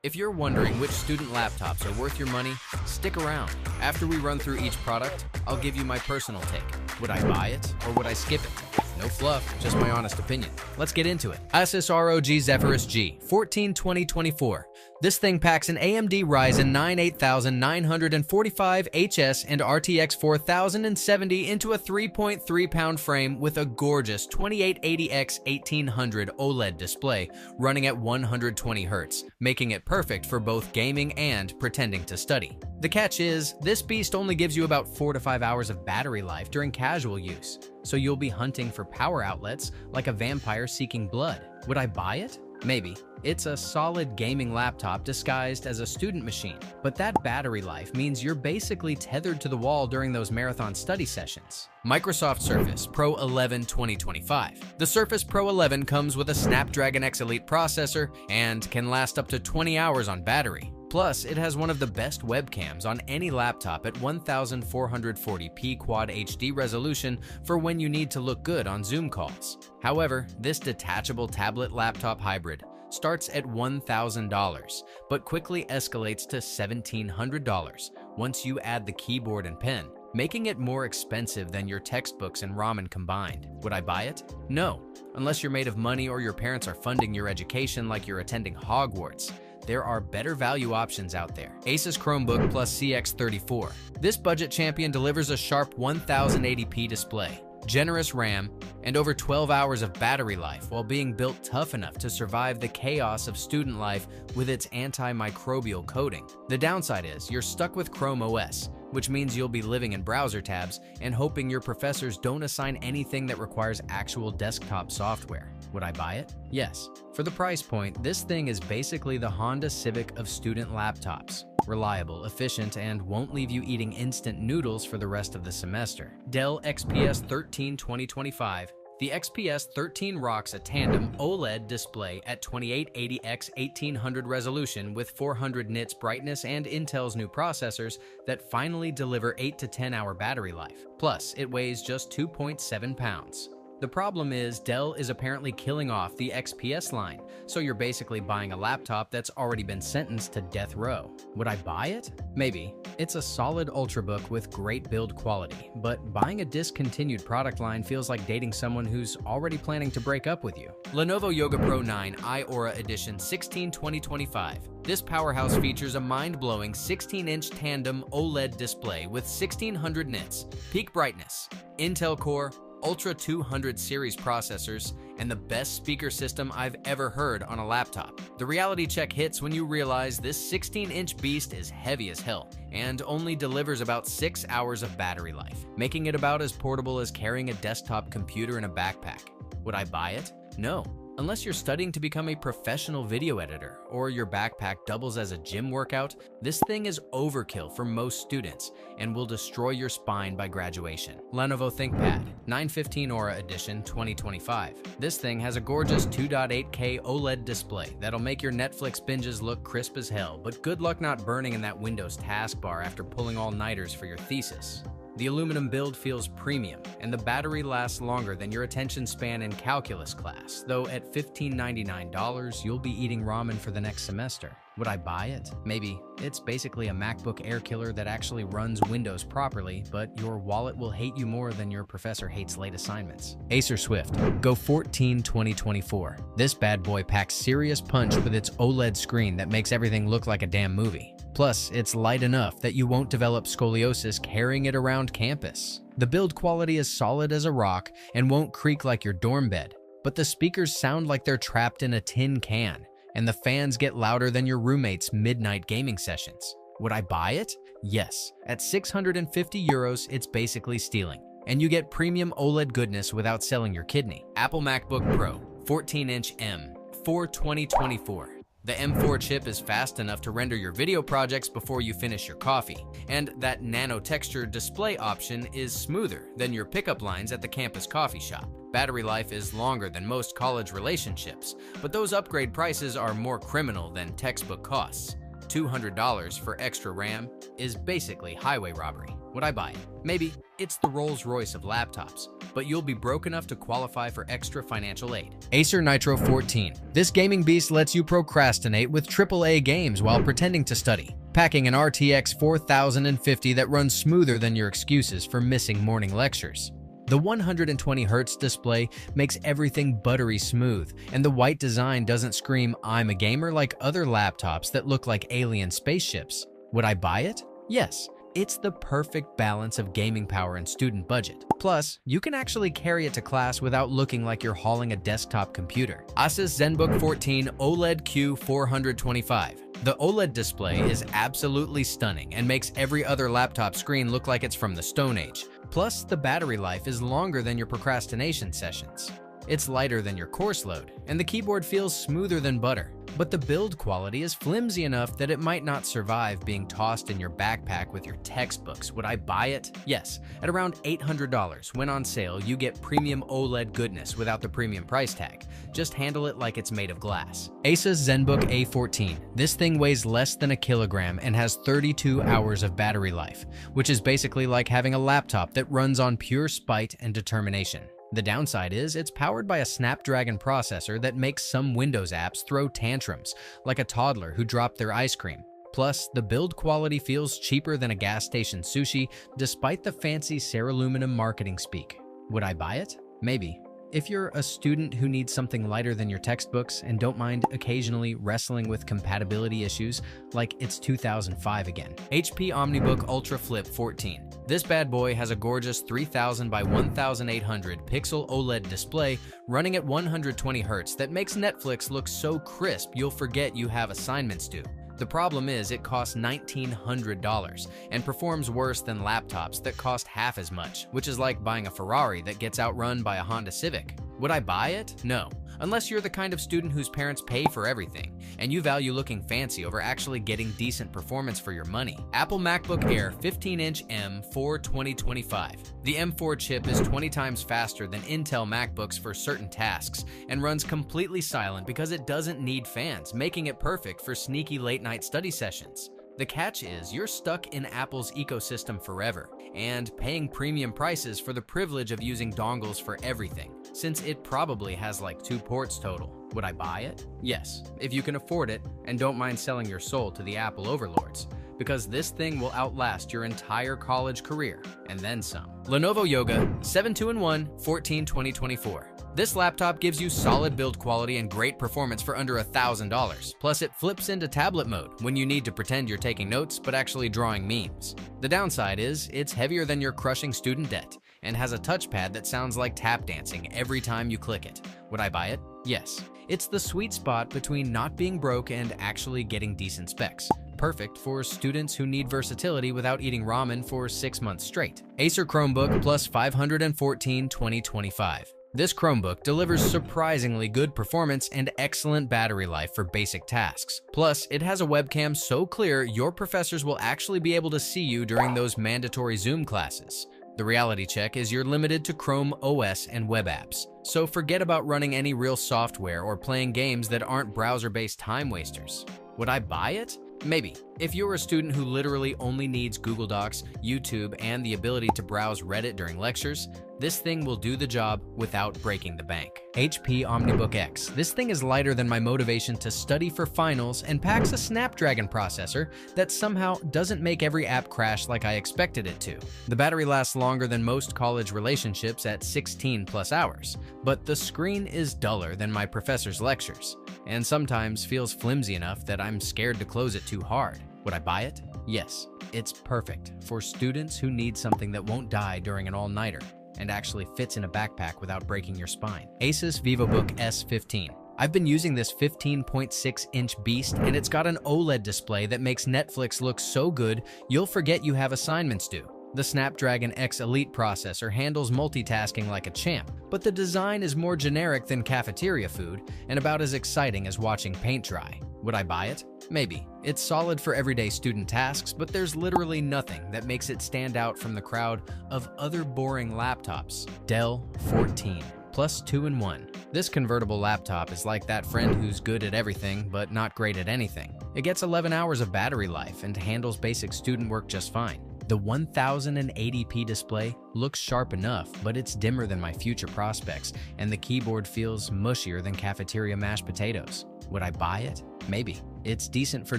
If you're wondering which student laptops are worth your money, stick around. After we run through each product, I'll give you my personal take. Would I buy it or would I skip it? No fluff, just my honest opinion. Let's get into it. Asus ROG Zephyrus G 142024. This thing packs an AMD Ryzen 9 8945 HS and RTX 4070 into a 3.3-pound frame with a gorgeous 2880x 1800 OLED display running at 120 Hz, making it perfect for both gaming and pretending to study. The catch is, this beast only gives you about 4 to 5 hours of battery life during casual use, so you'll be hunting for power outlets like a vampire seeking blood. Would I buy it? Maybe. It's a solid gaming laptop disguised as a student machine, but that battery life means you're basically tethered to the wall during those marathon study sessions. Microsoft Surface Pro 11 2025. The Surface Pro 11 comes with a Snapdragon X Elite processor and can last up to 20 hours on battery. Plus, it has one of the best webcams on any laptop at 1440p Quad HD resolution for when you need to look good on Zoom calls. However, this detachable tablet laptop hybrid starts at $1,000, but quickly escalates to $1,700 once you add the keyboard and pen, making it more expensive than your textbooks and ramen combined. Would I buy it? No, unless you're made of money or your parents are funding your education like you're attending Hogwarts. There are better value options out there. Asus Chromebook Plus CX34. This budget champion delivers a sharp 1080p display, generous RAM, and over 12 hours of battery life while being built tough enough to survive the chaos of student life with its antimicrobial coating. The downside is you're stuck with Chrome OS, which means you'll be living in browser tabs and hoping your professors don't assign anything that requires actual desktop software. Would I buy it? Yes. For the price point, this thing is basically the Honda Civic of student laptops. Reliable, efficient, and won't leave you eating instant noodles for the rest of the semester. Dell XPS 13 2025. The XPS 13 rocks a tandem OLED display at 2880x 1800 resolution with 400 nits brightness and Intel's new processors that finally deliver 8 to 10 hour battery life. Plus, it weighs just 2.7 pounds. The problem is Dell is apparently killing off the XPS line, so you're basically buying a laptop that's already been sentenced to death row. Would I buy it? Maybe. It's a solid Ultrabook with great build quality, but buying a discontinued product line feels like dating someone who's already planning to break up with you. Lenovo Yoga Pro 9 iAura Edition 16 2025. This powerhouse features a mind-blowing 16-inch tandem OLED display with 1600 nits, peak brightness, Intel Core, Ultra 200 series processors, and the best speaker system I've ever heard on a laptop. The reality check hits when you realize this 16-inch beast is heavy as hell and only delivers about 6 hours of battery life, making it about as portable as carrying a desktop computer in a backpack. Would I buy it? No. Unless you're studying to become a professional video editor or your backpack doubles as a gym workout, this thing is overkill for most students and will destroy your spine by graduation. Lenovo ThinkPad 915 Aura Edition 2025. This thing has a gorgeous 2.8K OLED display that'll make your Netflix binges look crisp as hell, but good luck not burning in that Windows taskbar after pulling all-nighters for your thesis. The aluminum build feels premium, and the battery lasts longer than your attention span in calculus class, though at $1599, you'll be eating ramen for the next semester. Would I buy it? Maybe. It's basically a MacBook Air killer that actually runs Windows properly, but your wallet will hate you more than your professor hates late assignments. Acer Swift Go 14 2024. This bad boy packs serious punch with its OLED screen that makes everything look like a damn movie. Plus, it's light enough that you won't develop scoliosis carrying it around campus. The build quality is solid as a rock and won't creak like your dorm bed, but the speakers sound like they're trapped in a tin can, and the fans get louder than your roommate's midnight gaming sessions. Would I buy it? Yes. At 650 euros, it's basically stealing, and you get premium OLED goodness without selling your kidney. Apple MacBook Pro 14-inch M4 2024. The M4 chip is fast enough to render your video projects before you finish your coffee, and that nano texture display option is smoother than your pickup lines at the campus coffee shop. Battery life is longer than most college relationships, but those upgrade prices are more criminal than textbook costs. $200 for extra RAM is basically highway robbery. Would I buy it? Maybe. It's the Rolls-Royce of laptops, but you'll be broke enough to qualify for extra financial aid. Acer Nitro 14. This gaming beast lets you procrastinate with AAA games while pretending to study, packing an RTX 4050 that runs smoother than your excuses for missing morning lectures. The 120Hz display makes everything buttery smooth, and the white design doesn't scream "I'm a gamer" like other laptops that look like alien spaceships. Would I buy it? Yes. It's the perfect balance of gaming power and student budget. Plus, you can actually carry it to class without looking like you're hauling a desktop computer. Asus ZenBook 14 OLED Q425. The OLED display is absolutely stunning and makes every other laptop screen look like it's from the Stone Age. Plus, the battery life is longer than your procrastination sessions. It's lighter than your course load, and the keyboard feels smoother than butter. But the build quality is flimsy enough that it might not survive being tossed in your backpack with your textbooks. Would I buy it? Yes. At around $800, when on sale, you get premium OLED goodness without the premium price tag. Just handle it like it's made of glass. Asus ZenBook A14. This thing weighs less than a kilogram and has 32 hours of battery life, which is basically like having a laptop that runs on pure spite and determination. The downside is it's powered by a Snapdragon processor that makes some Windows apps throw tantrums, like a toddler who dropped their ice cream. Plus, the build quality feels cheaper than a gas station sushi, despite the fancy Ceraluminum marketing speak. Would I buy it? Maybe. If you're a student who needs something lighter than your textbooks and don't mind occasionally wrestling with compatibility issues, like it's 2005 again. HP OmniBook Ultra Flip 14. This bad boy has a gorgeous 3000 by 1800 pixel OLED display running at 120Hz that makes Netflix look so crisp you'll forget you have assignments due. The problem is it costs $1,900 and performs worse than laptops that cost half as much, which is like buying a Ferrari that gets outrun by a Honda Civic. Would I buy it? No. Unless you're the kind of student whose parents pay for everything, and you value looking fancy over actually getting decent performance for your money. Apple MacBook Air 15-inch M4 2025. The M4 chip is 20 times faster than Intel MacBooks for certain tasks, and runs completely silent because it doesn't need fans, making it perfect for sneaky late-night study sessions. The catch is you're stuck in Apple's ecosystem forever, and paying premium prices for the privilege of using dongles for everything, since it probably has like 2 ports total. Would I buy it? Yes, if you can afford it and don't mind selling your soul to the Apple overlords, because this thing will outlast your entire college career, and then some. Lenovo Yoga 7-2-in-1 14-2024. This laptop gives you solid build quality and great performance for under $1,000. Plus, it flips into tablet mode when you need to pretend you're taking notes but actually drawing memes. The downside is it's heavier than your crushing student debt and has a touchpad that sounds like tap dancing every time you click it. Would I buy it? Yes. It's the sweet spot between not being broke and actually getting decent specs. Perfect for students who need versatility without eating ramen for 6 months straight. Acer Chromebook Plus 514 2025. This Chromebook delivers surprisingly good performance and excellent battery life for basic tasks. Plus, it has a webcam so clear your professors will actually be able to see you during those mandatory Zoom classes. The reality check is you're limited to Chrome OS and web apps, so forget about running any real software or playing games that aren't browser-based time wasters. Would I buy it? Maybe. If you're a student who literally only needs Google Docs, YouTube, and the ability to browse Reddit during lectures, this thing will do the job without breaking the bank. HP OmniBook X. This thing is lighter than my motivation to study for finals and packs a Snapdragon processor that somehow doesn't make every app crash like I expected it to. The battery lasts longer than most college relationships at 16+ hours, but the screen is duller than my professor's lectures, and sometimes feels flimsy enough that I'm scared to close it too hard. Would I buy it? Yes. It's perfect for students who need something that won't die during an all-nighter and actually fits in a backpack without breaking your spine. Asus VivoBook S15. I've been using this 15.6-inch beast, and it's got an OLED display that makes Netflix look so good you'll forget you have assignments due. The Snapdragon X Elite processor handles multitasking like a champ, but the design is more generic than cafeteria food and about as exciting as watching paint dry. Would I buy it? Maybe. It's solid for everyday student tasks, but there's literally nothing that makes it stand out from the crowd of other boring laptops. Dell 14 plus 2-in-1. This convertible laptop is like that friend who's good at everything but not great at anything. It gets 11 hours of battery life and handles basic student work just fine. The 1080p display looks sharp enough, but it's dimmer than my future prospects, and the keyboard feels mushier than cafeteria mashed potatoes. Would I buy it? Maybe. It's decent for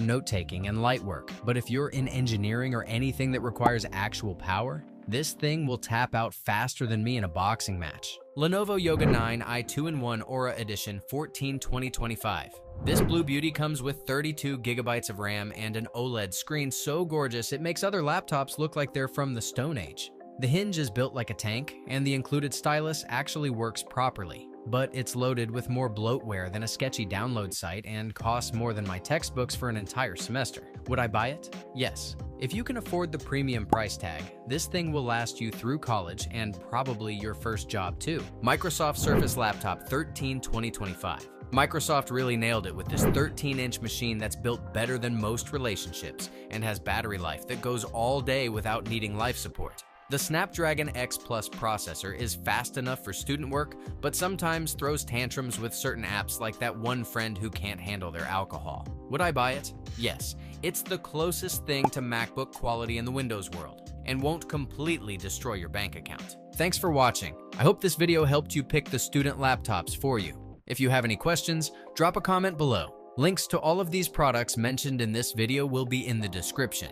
note-taking and light work, but if you're in engineering or anything that requires actual power, this thing will tap out faster than me in a boxing match. Lenovo Yoga 9 i2-in-1 Aura Edition 14-2025. This blue beauty comes with 32 gigabytes of RAM and an OLED screen so gorgeous it makes other laptops look like they're from the Stone Age. The hinge is built like a tank, and the included stylus actually works properly, but it's loaded with more bloatware than a sketchy download site and costs more than my textbooks for an entire semester. Would I buy it? Yes. If you can afford the premium price tag, this thing will last you through college and probably your first job too. Microsoft Surface Laptop 13-2025. Microsoft really nailed it with this 13-inch machine that's built better than most relationships and has battery life that goes all day without needing life support. The Snapdragon X Plus processor is fast enough for student work, but sometimes throws tantrums with certain apps like that one friend who can't handle their alcohol. Would I buy it? Yes. It's the closest thing to MacBook quality in the Windows world, and won't completely destroy your bank account. Thanks for watching. I hope this video helped you pick the student laptops for you. If you have any questions, drop a comment below. Links to all of these products mentioned in this video will be in the description.